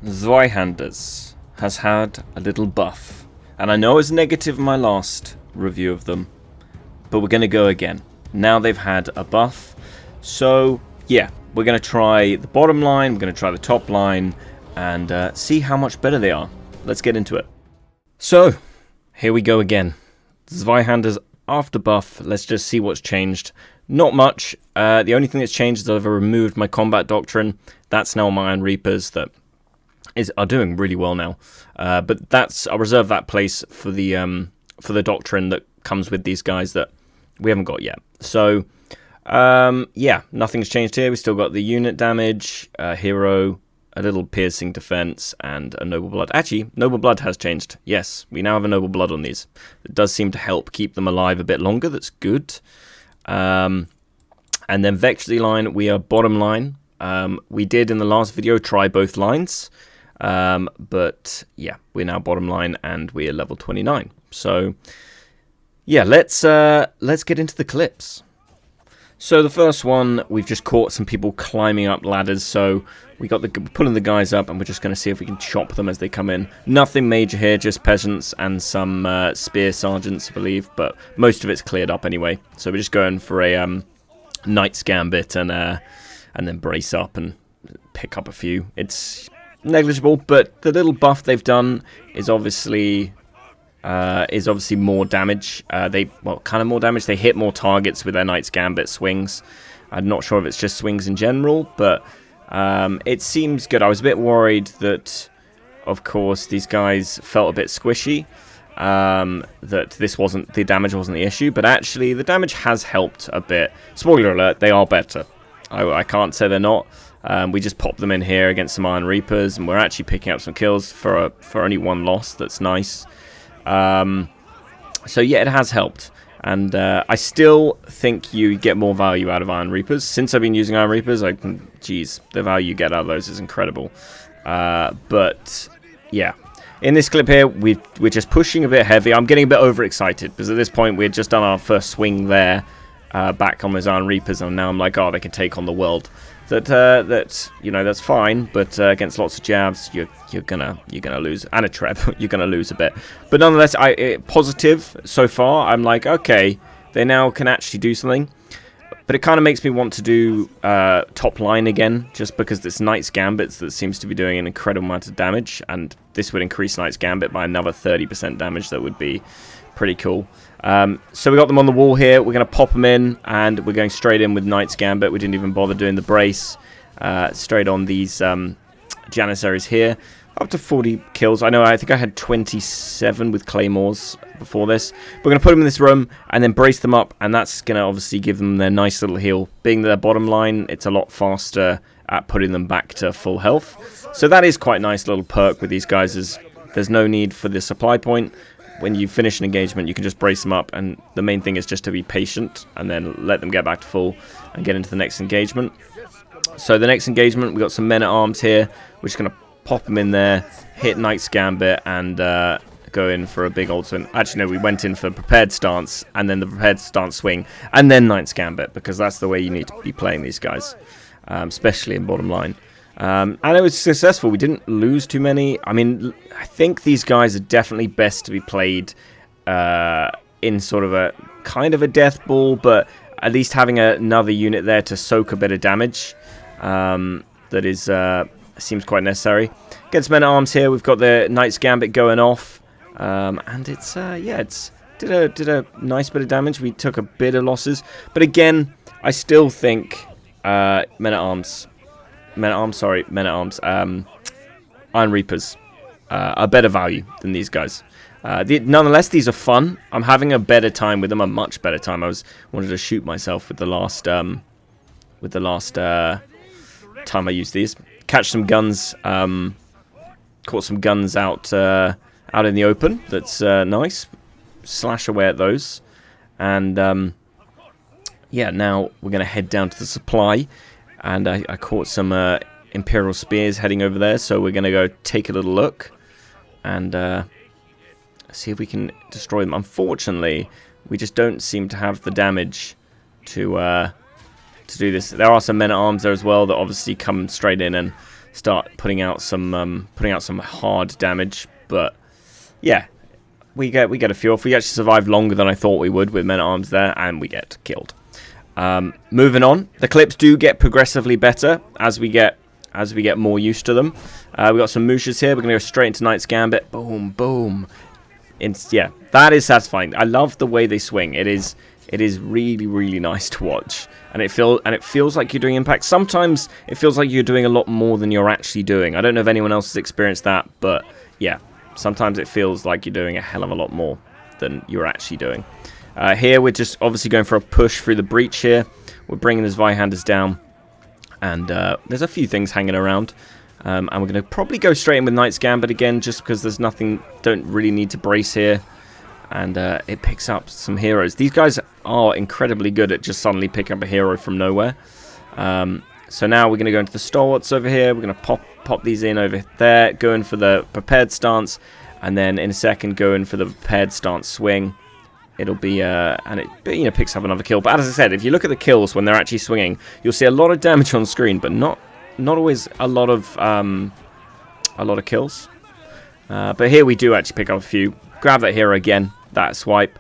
Zweihanders has had a little buff. And I know I was negative in my last review of them, but we're going to go again. Now they've had a buff. So, yeah, we're going to try the bottom line, we're going to try the top line, and see how much better they are. Let's get into it. So, here we go again. Zweihanders after buff. Let's just see what's changed. Not much. The only thing that's changed is I've removed my combat doctrine. That's now my Iron Reapers that are doing really well now. But I'll reserve that place for the doctrine that comes with these guys that we haven't got yet. So, yeah, nothing's changed here. We still got the unit damage, hero, a little piercing defense, and a noble blood. Actually, noble blood has changed. Yes, we now have a noble blood on these. It does seem to help keep them alive a bit longer. That's good. And then victory line, we are bottom line. We did in the last video try both lines, but yeah, we're now bottom line and we're level 29. So yeah, let's get into the clips. So the first one, we've just caught some people climbing up ladders. So we got pulling the guys up, and we're just going to see if we can chop them as they come in. Nothing major here, just peasants and some spear sergeants, I believe, but most of it's cleared up anyway. So we're just going for a knight's gambit and then brace up and pick up a few. It's negligible, but the little buff they've done is obviously more damage. Kind of more damage. They hit more targets with their knight's gambit swings. I'm not sure if it's just swings in general, but it seems good. I was a bit worried that, of course, these guys felt a bit squishy. That the damage wasn't the issue, but actually the damage has helped a bit. Spoiler alert, they are better. I can't say they're not. We just popped them in here against some Iron Reapers, and we're actually picking up some kills for only one loss. That's nice. So yeah, it has helped. And I still think you get more value out of Iron Reapers. Since I've been using Iron Reapers, geez, the value you get out of those is incredible. But yeah. In this clip here, we're just pushing a bit heavy. I'm getting a bit overexcited because at this point we'd just done our first swing there, back on those Iron Reapers, and now I'm like, oh, they can take on the world. That's fine, but against lots of jabs, you're gonna lose, and a treb, you're gonna lose a bit. But nonetheless, positive so far. I'm like, okay, they now can actually do something. But it kind of makes me want to do top line again, just because this Knight's Gambit that seems to be doing an incredible amount of damage, and this would increase Knight's Gambit by another 30% damage. That would be pretty cool. So we got them on the wall here. We're going to pop them in, and we're going straight in with Knight's Gambit. We didn't even bother doing the brace. Straight on these Janissaries here. Up to 40 kills. I think I had 27 with Claymores before this. We're going to put them in this room and then brace them up, and that's going to obviously give them their nice little heal. Being their bottom line, it's a lot faster at putting them back to full health. So that is quite a nice little perk with these guys. There's no need for the supply point. When you finish an engagement, you can just brace them up, and the main thing is just to be patient and then let them get back to full and get into the next engagement. So the next engagement, we've got some men-at-arms here. We're just going to pop them in there, hit Knight's Gambit, and go in for a big old swing. Actually, no, we went in for prepared stance, and then the prepared stance swing, and then Knight's Gambit, because that's the way you need to be playing these guys, especially in bottom line. And it was successful. We didn't lose too many. I mean, I think these guys are definitely best to be played in sort of a kind of a death ball, but at least having another unit there to soak a bit of damage that is seems quite necessary. Against men-at-arms here, we've got the Knight's Gambit going off, and it's did a nice bit of damage. We took a bit of losses, but again, I still think men-at-arms, Iron Reapers are better value than these guys. Nonetheless, these are fun. I'm having a better time with them, a much better time. I wanted to shoot myself with the last time I used these. Catch some guns. Caught some guns out in the open. That's nice. Slash away at those, and yeah. Now we're gonna head down to the supply. And I caught some Imperial Spears heading over there, so we're going to go take a little look and see if we can destroy them. Unfortunately, we just don't seem to have the damage to do this. There are some men-at-arms there as well that obviously come straight in and start putting out some hard damage. But yeah, we get a few off. We actually survived longer than I thought we would with men-at-arms there, and we get killed. Moving on, the clips do get progressively better as we get more used to them. We got some mooshes here. We're gonna go straight into Knight's Gambit. Boom, boom. Yeah, that is satisfying. I love the way they swing. It is really, really nice to watch, and it feels like you're doing impact. Sometimes it feels like you're doing a lot more than you're actually doing. I don't know if anyone else has experienced that, but yeah, sometimes it feels like you're doing a hell of a lot more than you're actually doing. Here we're just obviously going for a push through the breach here. We're bringing the Zweihanders down, and there's a few things hanging around. And we're going to probably go straight in with Knight's Gambit again, just because there's nothing, don't really need to brace here. And it picks up some heroes. These guys are incredibly good at just suddenly picking up a hero from nowhere. So now we're going to go into the Stalwarts over here. We're going to pop these in over there, go in for the prepared stance, and then in a second go in for the prepared stance swing. It'll be, and it picks up another kill. But as I said, if you look at the kills when they're actually swinging, you'll see a lot of damage on screen, but not always a lot of kills. But here we do actually pick up a few. Grab that hero again, that swipe.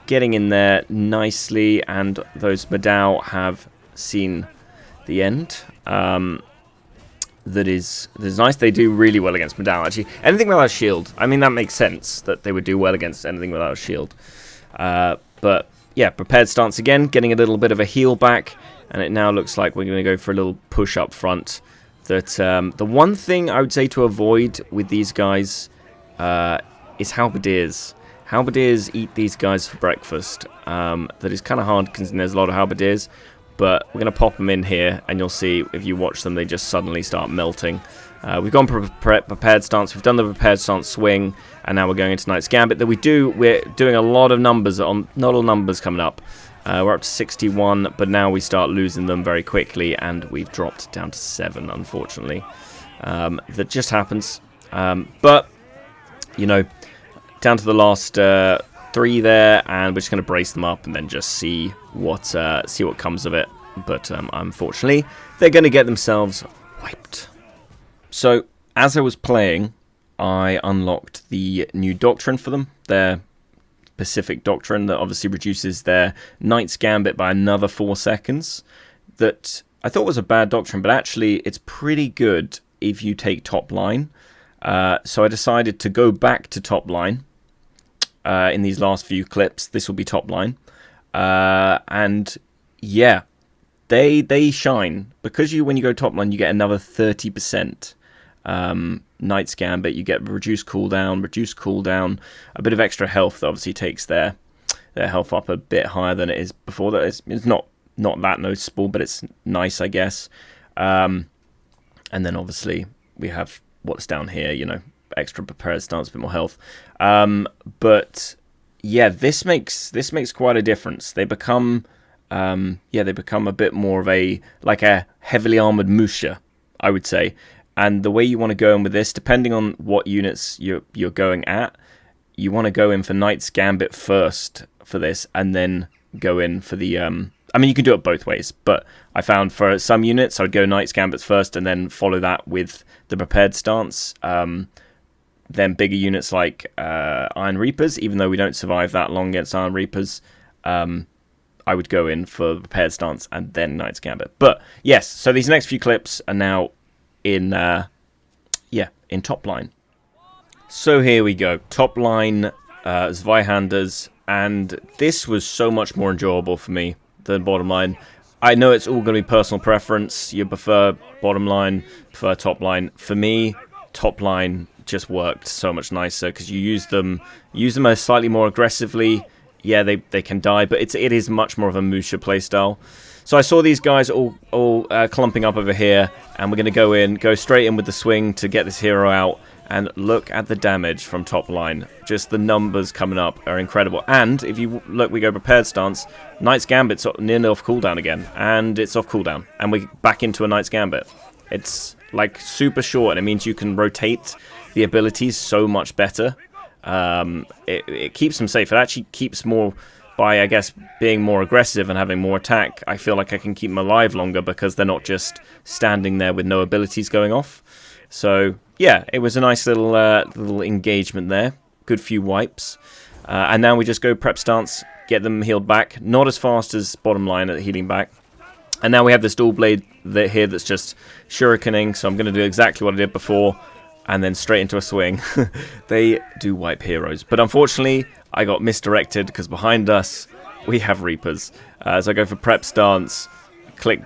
Getting in there nicely, and those Madao have seen the end. That is nice. They do really well against Madao, actually. Anything without a shield. I mean, that makes sense that they would do well against anything without a shield. But yeah, prepared stance again, getting a little bit of a heal back, and it now looks like we're going to go for a little push up front. That the one thing I would say to avoid with these guys is halberdiers. Halberdiers eat these guys for breakfast. That is kind of hard because there's a lot of halberdiers. But we're going to pop them in here, and you'll see if you watch them, they just suddenly start melting. We've gone for prepared stance. We've done the prepared stance swing, and now we're going into Knight's Gambit. We're doing a lot of numbers, not all numbers coming up. We're up to 61, but now we start losing them very quickly, and we've dropped down to 7, unfortunately. That just happens. But, down to the last 3 there, and we're just going to brace them up and then just see what comes of it. But unfortunately, they're going to get themselves wiped. So, as I was playing, I unlocked the new doctrine for them, their Pacific Doctrine, that obviously reduces their Knight's Gambit by another 4 seconds. That I thought was a bad doctrine, but actually it's pretty good if you take top line. So I decided to go back to top line in these last few clips. This will be top line. And yeah, they shine. Because when you go top line, you get another 30%. Knight's Gambit, you get reduced cooldown, a bit of extra health that obviously takes their health up a bit higher than it is before. That it's not that noticeable, but it's nice, I guess. And then obviously we have what's down here, extra prepared stance, a bit more health. But yeah, this makes quite a difference. They become a bit more of a heavily armored Musha, I would say. And the way you want to go in with this, depending on what units you're going at, you want to go in for Knight's Gambit first for this, and then go in for the... I mean, you can do it both ways, but I found for some units, I would go Knight's Gambit first, and then follow that with the prepared stance. Then bigger units like Iron Reapers, even though we don't survive that long against Iron Reapers, I would go in for the prepared stance and then Knight's Gambit. But yes, so these next few clips are now in top line. So here we go, top line Zweihanders, and this was so much more enjoyable for me than bottom line. I know it's all going to be personal preference. You prefer bottom line, prefer top line. For me, top line just worked so much nicer because you use them slightly more aggressively. Yeah, they can die, but it is much more of a Musha playstyle. So I saw these guys all clumping up over here, and we're going to go straight in with the swing to get this hero out, and look at the damage from top line. Just the numbers coming up are incredible. And if you look, we go prepared stance, Knight's Gambit's nearly off cooldown again, and it's off cooldown, and we're back into a Knight's Gambit. It's like super short, and it means you can rotate the abilities so much better. It keeps them safe. It actually keeps more by, I guess, being more aggressive and having more attack, I feel like I can keep them alive longer because they're not just standing there with no abilities going off. So, yeah, it was a nice little engagement there. Good few wipes. And now we just go prep stance, get them healed back. Not as fast as bottom line at healing back. And now we have this dual blade here that's just shurikening, so I'm going to do exactly what I did before, and then straight into a swing. They do wipe heroes. But unfortunately, I got misdirected because behind us, we have Reapers. So I go for prep stance, click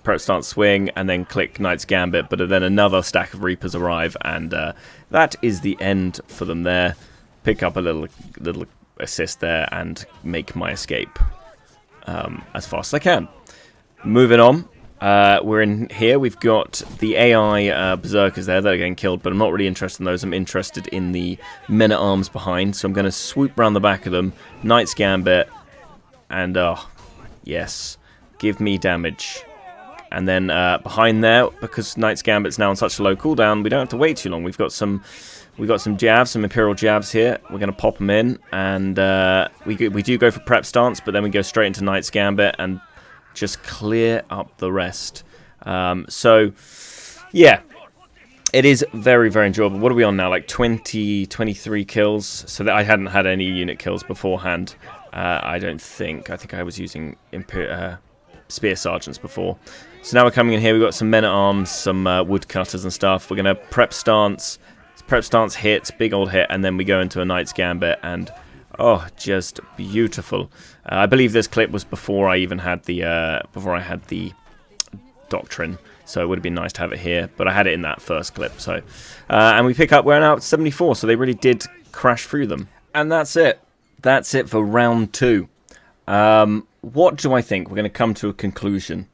prep stance swing, and then click Knight's Gambit, but then another stack of Reapers arrive, and that is the end for them there. Pick up a little assist there and make my escape as fast as I can. Moving on, we're in here. We've got the AI berserkers there that are getting killed, but I'm not really interested in those. I'm interested in the men-at-arms behind, so I'm going to swoop around the back of them, Knight's Gambit, and yes, give me damage. And then behind there, because Knight's Gambit's now on such a low cooldown, we don't have to wait too long. We've got some jabs, some Imperial jabs here. We're going to pop them in, and we do go for prep stance, but then we go straight into Knight's Gambit and just clear up the rest. So, yeah, it is very, very enjoyable. What are we on now? Like 20, 23 kills. So that I hadn't had any unit kills beforehand. I don't think. I think I was using Spear Sergeants before. So now we're coming in here. We've got some men-at-arms, some woodcutters and stuff. We're going to prep stance. Prep stance hits, big old hit, and then we go into a Knight's Gambit, and oh, just beautiful. I believe this clip was before I even had the Doctrine, so it would have been nice to have it here, but I had it in that first clip. So, and we pick up, we're now at 74, so they really did crash through them. And that's it. That's it for round 2. What do I think? We're going to come to a conclusion.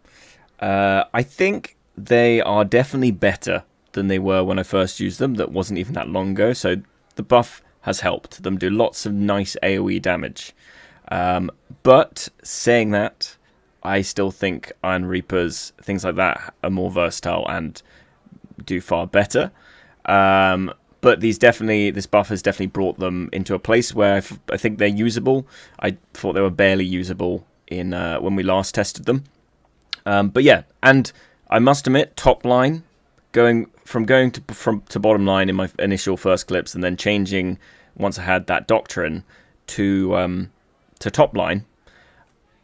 I think they are definitely better than they were when I first used them. That wasn't even that long ago, so the buff has helped them do lots of nice AoE damage. But saying that, I still think Iron Reapers, things like that, are more versatile and do far better. But this buff has definitely brought them into a place where I think they're usable. I thought they were barely usable in when we last tested them. But yeah, and I must admit, top line, going to bottom line in my initial first clips, and then changing once I had that Doctrine to top line.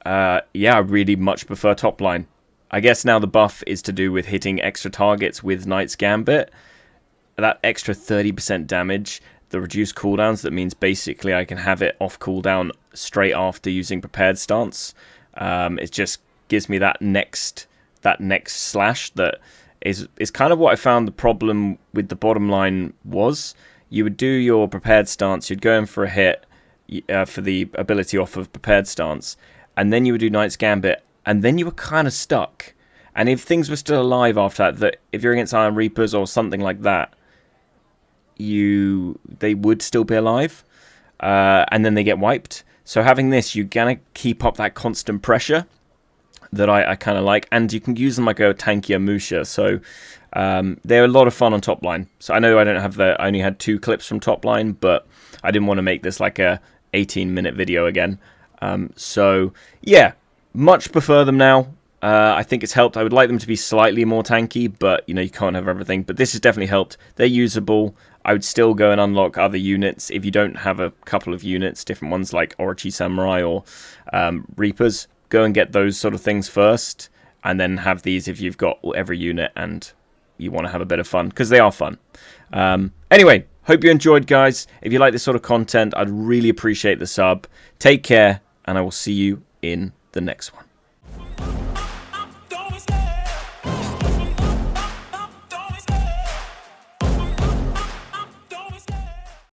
Yeah, I really much prefer top line. I guess now the buff is to do with hitting extra targets with Knight's Gambit. That extra 30% damage, the reduced cooldowns, that means basically I can have it off cooldown straight after using prepared stance. It just gives me that next slash that is kind of what I found the problem with the bottom line was. You would do your prepared stance, you'd go in for a hit for the ability off of prepared stance, and then you would do Knight's Gambit, and then you were kind of stuck. And if things were still alive after that if you're against Iron Reapers or something like that, they would still be alive, and then they get wiped. So having this, you're gonna keep up that constant pressure that I kind of like, and you can use them like a tankier Musha. So they're a lot of fun on top line. So I know I only had 2 clips from top line, but I didn't want to make this like a 18-minute video again. So yeah, much prefer them now. I think it's helped. I would like them to be slightly more tanky, but you can't have everything. But this has definitely helped. They're usable. I would still go and unlock other units if you don't have a couple of units, different ones like Orochi Samurai or Reapers. Go and get those sort of things first, and then have these if you've got every unit and you want to have a bit of fun, because they are fun. Anyway, hope you enjoyed, guys. If you like this sort of content, I'd really appreciate the sub. Take care, and I will see you in the next one.